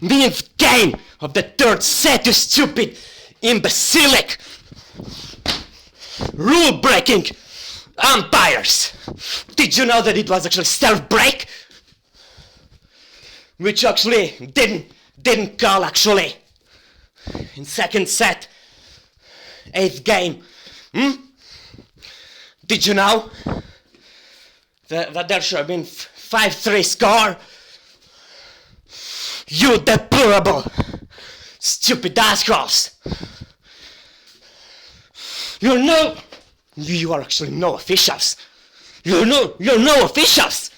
Ninth game of the third set, you stupid imbecilic rule-breaking umpires. Did you know that it was actually self-break? Which actually didn't call actually in second set, 8th game. Did you know that there should have been 5-3 score? You deplorable, stupid assholes. You are actually no officials. You're no officials.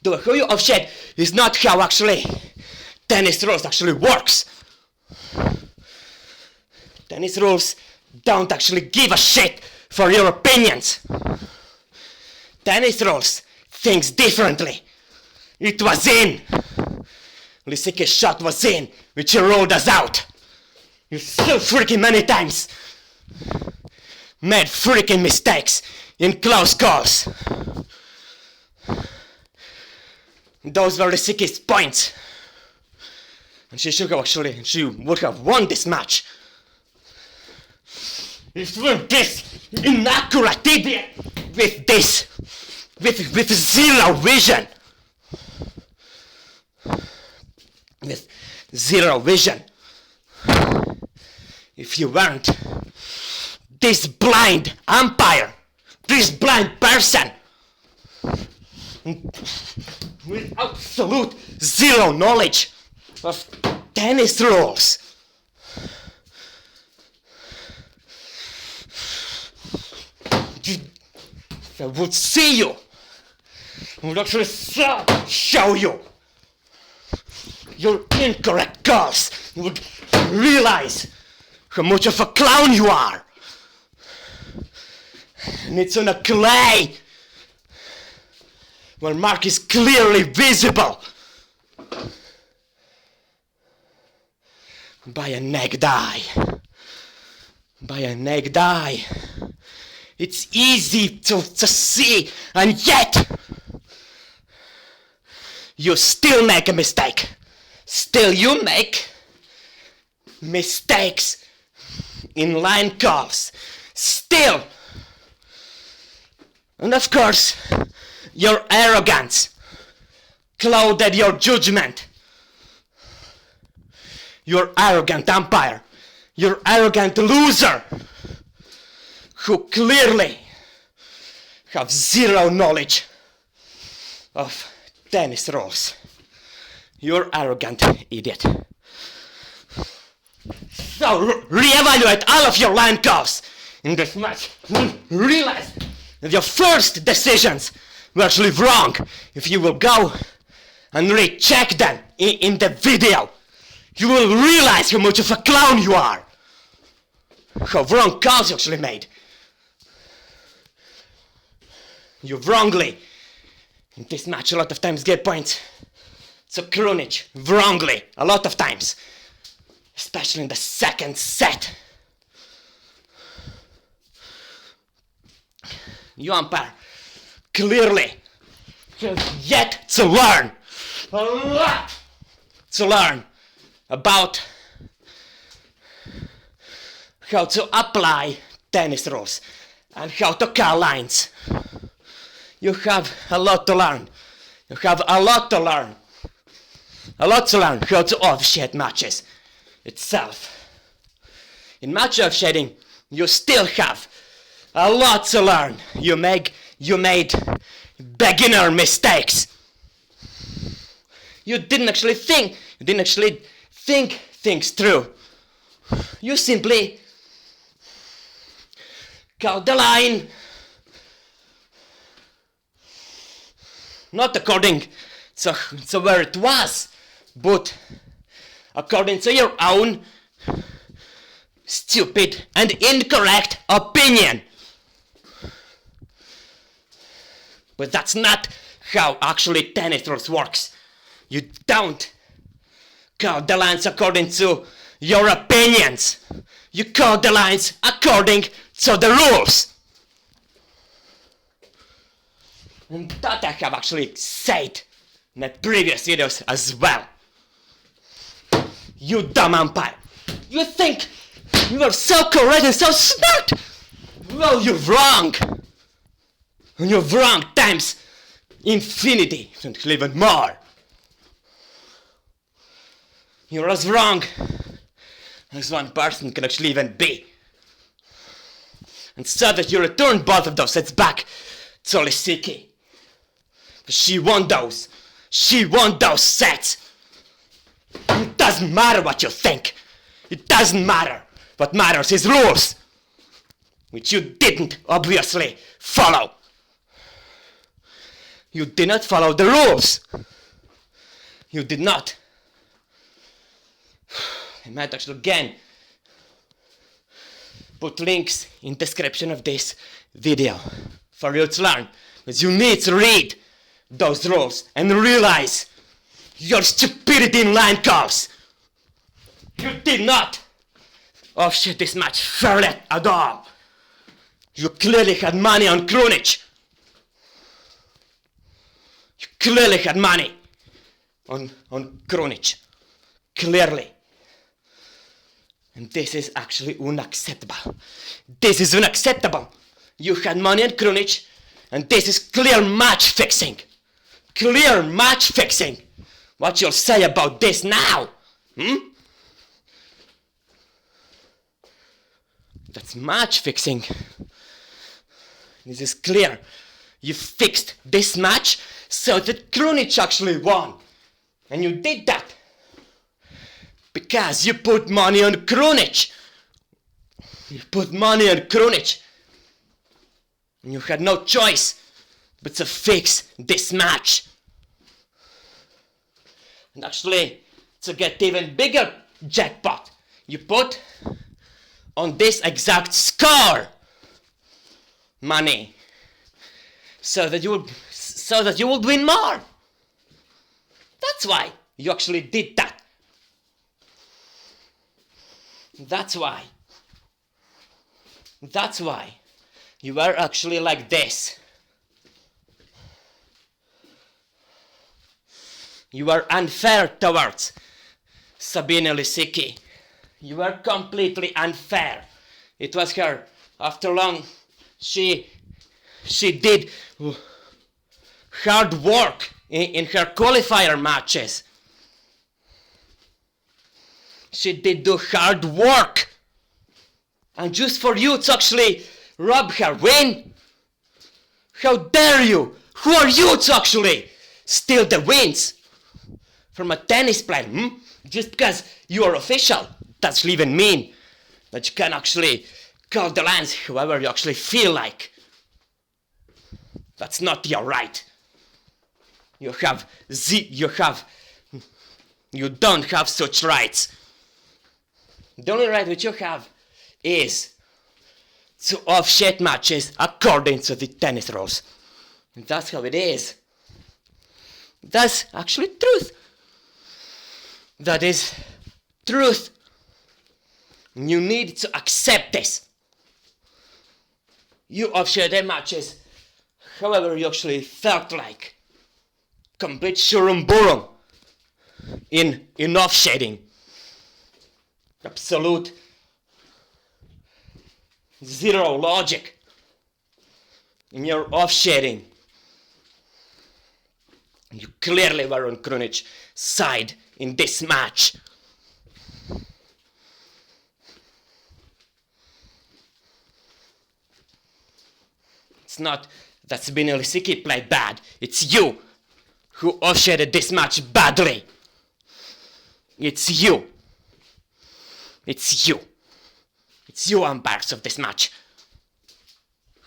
The Huyo offside is not how actually tennis rules actually works. Tennis rules don't actually give a shit for your opinions. Tennis rules thinks differently. It was in. Lisicki's shot was in, which you ruled us out. You so freaking many times made freaking mistakes in close calls. Those were Lisicki's points. And she would have won this match. If you were this inaccurate idiot with zero vision. With zero vision. If you weren't this blind umpire, this blind person, with absolute zero knowledge of tennis rules, I would see you, I would actually show you your incorrect calls. You would realize how much of a clown you are. And it's on a clay where mark is clearly visible by a naked eye. By a naked eye. It's easy to see, and yet you still make a mistake. Still you make mistakes in line calls. Still. And of course, your arrogance clouded your judgment. You're arrogant umpire. You're arrogant loser who clearly have zero knowledge of tennis rules. You're arrogant idiot. So reevaluate all of your line calls in this match. Realize that your first decisions were actually wrong. If you will go and recheck them in the video, you will realize how much of a clown you are. How wrong calls you actually made. You wrongly, in this match, a lot of times get points. So Krunic, wrongly, a lot of times. Especially in the second set. You umpire, clearly, have yet to learn. A lot to learn about how to apply tennis rules and how to call lines. You have a lot to learn. You have a lot to learn. A lot to learn how to officiate matches itself. In match officiating, you still have a lot to learn. You made beginner mistakes. You didn't actually think things through. You simply called the line not according to where it was, but according to your own stupid and incorrect opinion. But that's not how actually tennis rules works. You don't call the lines according to your opinions. You call the lines according to the rules. And that I have actually said my previous videos as well. You dumb umpire. You think you are so correct and so smart? Well, you're wrong. And you're wrong times infinity and even more. You're as wrong as one person can actually even be. And so that you return both of those sets back to Lisicki. She won those. She won those sets. It doesn't matter what you think. It doesn't matter. What matters is rules, which you didn't obviously follow. You did not follow the rules. You did not. I might actually again put links in description of this video for you to learn, because you need to read those rules and realize your stupidity in line calls. You did not offset this match fairly at all. You clearly had money on Krunic. You clearly had money on Krunic. Clearly. And this is actually unacceptable. This is unacceptable. You had money on Krunic, and this is clear match fixing. Clear match fixing. What you'll say about this now? That's match fixing. This is clear. You fixed this match so that Krunic actually won. And you did that because you put money on Krunic. You put money on Krunic. And you had no choice but to fix this match. And actually, to get even bigger jackpot, you put on this exact score money so that you would win more. That's why you actually did that. That's why you were actually like this. You were unfair towards Sabine Lisicki. You were completely unfair. It was her. After long, she did hard work in her qualifier matches. She did do hard work. And just for you to actually rob her win? How dare you? Who are you to actually steal the wins from a tennis player? Just because you are official doesn't even mean that you can actually call the lines however you actually feel like. That's not your right. You don't have such rights. The only right which you have is to offset matches according to the tennis rules. And that's how it is. That's actually truth. That is truth. You need to accept this. You offset the matches however you actually felt like. Complete shurumburum in offsetting. Absolute zero logic in your offsetting. You clearly were on Krunic's side in this match. It's not that Sabine Lisicki played bad. It's you who offsetted this match badly. It's you. It's you. It's you, umpires of this match,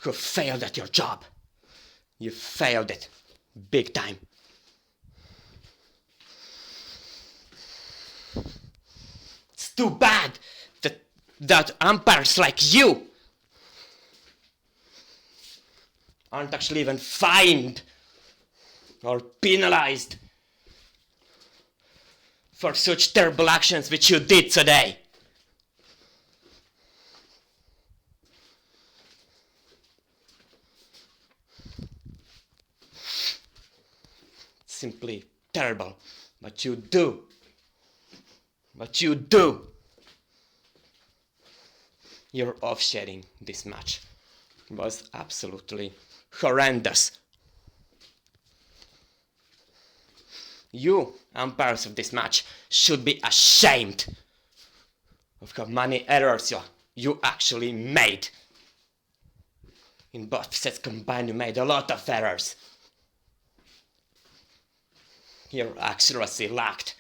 who failed at your job. You failed it big time. It's too bad that umpires like you aren't actually even fined or penalized for such terrible actions which you did today. Simply But you do. But you do. Your officiating this match was absolutely horrendous. You, umpires of this match, should be ashamed of how many errors you actually made. In both sets combined, you made a lot of errors. Your accuracy lacked.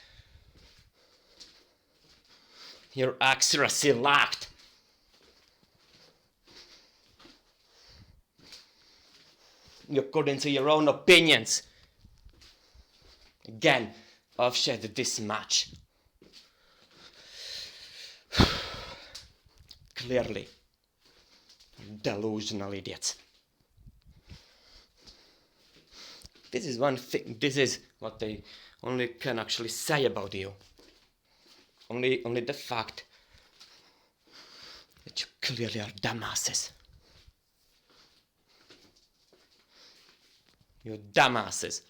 Your accuracy lacked. According to your own opinions, again, officiated this match. Clearly, delusional idiots. This is one thing, this is what they only can actually say about you. Only the fact that you clearly are dumbasses. You dumbasses.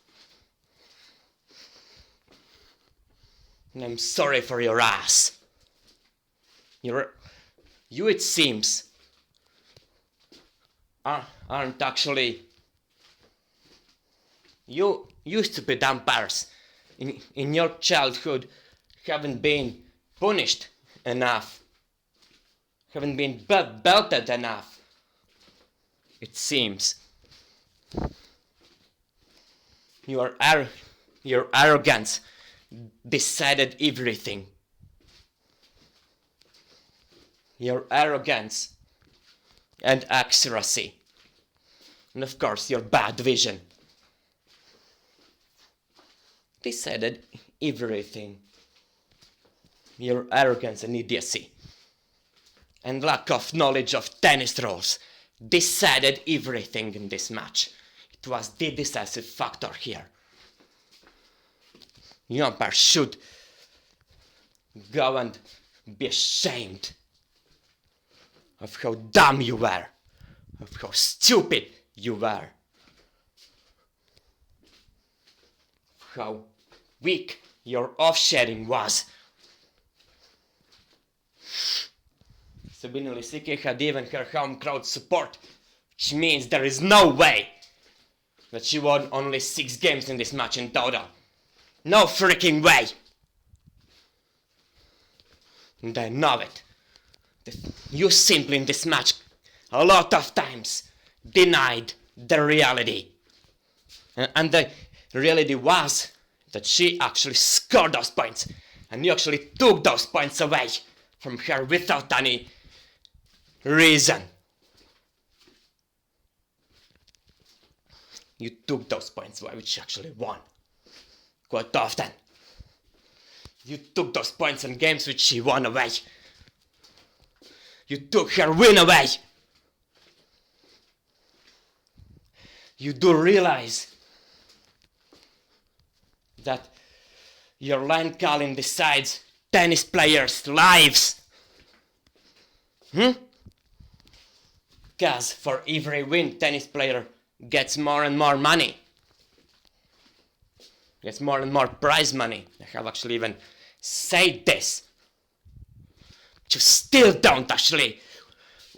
And I'm sorry for your ass. You it seems aren't actually. You stupid umpires in your childhood haven't been punished enough, haven't been belted enough, it seems. Your arrogance decided everything. Your arrogance and accuracy, and of course your bad vision, decided everything. Your arrogance and idiocy and lack of knowledge of tennis rules decided everything in this match. It was the decisive factor here. You umpires should go and be ashamed of how dumb you were, of how stupid you were, of how weak your officiating was. Sabine Lisicki had even her home crowd support, which means there is no way that she won only 6 games in this match in total. No freaking way! And I know it. You simply in this match a lot of times denied the reality. And the reality was that she actually scored those points, and you actually took those points away from her without any reason. You took those points away, which she actually won quite often. You took those points in games which she won away. You took her win away. You do realize that your line calling decides tennis players' lives. Because for every win, tennis player gets more and more money. Gets more and more prize money. I have actually even said this. You still don't actually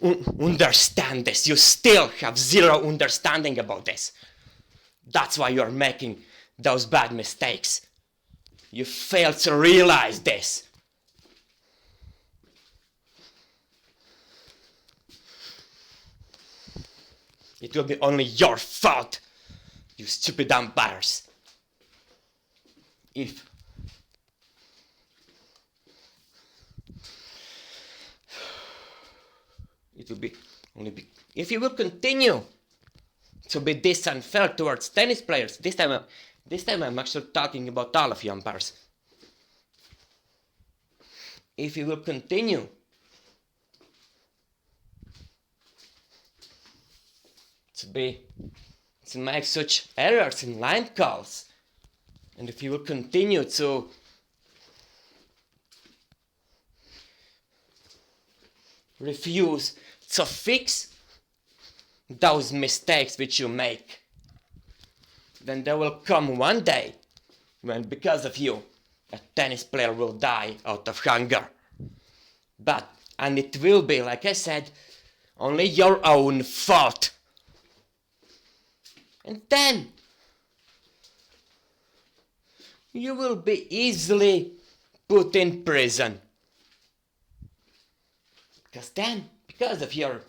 understand this. You still have zero understanding about this. That's why you're making those bad mistakes. You fail to realize this. It will be only your fault, you stupid umpires. If it will be only be if you will continue to be this unfair towards tennis players. This time I'm actually talking about all of you umpires. If you will continue to make such errors in line calls, and if you will continue to refuse to fix those mistakes which you make, then there will come one day when because of you a tennis player will die out of hunger. And it will be, like I said, only your own fault. And then you will be easily put in prison. Because of your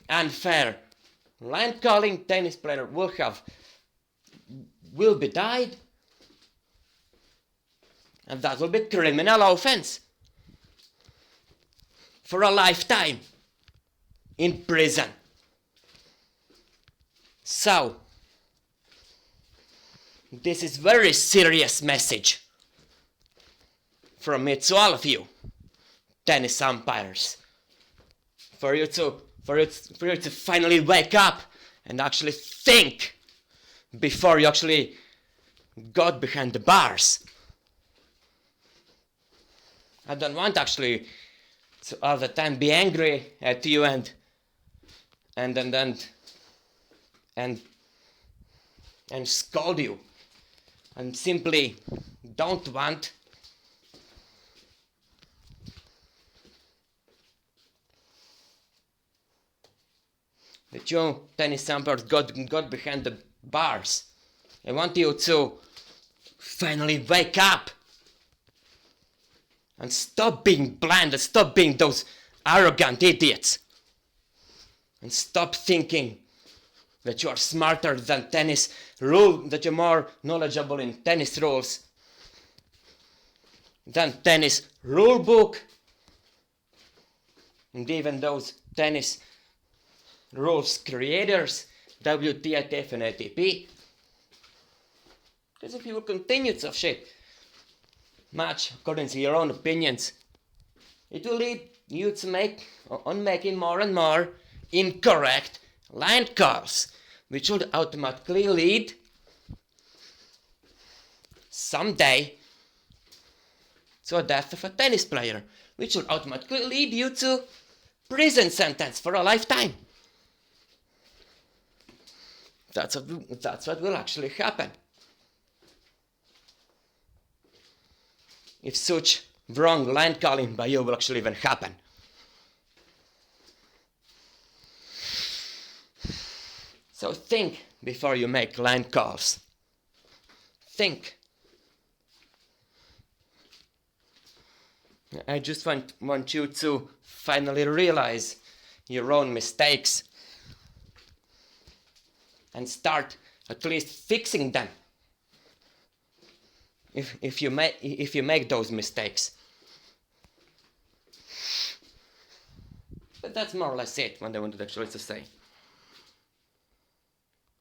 unfair line calling, tennis player will be died, and that will be criminal offense for a lifetime in prison. So this is very serious message from me to all of you tennis umpires, for you to finally wake up and actually think before you actually got behind the bars. I don't want actually to all the time be angry at you and scold you, and simply don't want that you tennis umpires got behind the bars. I want you to finally wake up and stop being blind and stop being those arrogant idiots, and stop thinking that you are smarter than tennis rule, that you're more knowledgeable in tennis rules than tennis rule book, and even those tennis rules creators, WTITF and ATP. Because if you will continue to shit match according to your own opinions, it will lead you to making more and more incorrect line calls, which would automatically lead someday to a death of a tennis player, which would automatically lead you to prison sentence for a lifetime. That's what will actually happen if such wrong line calling by you will actually even happen. So think before you make line calls. Think. I just want you to finally realize your own mistakes and start at least fixing them if you make those mistakes. But that's more or less it what I wanted actually to say.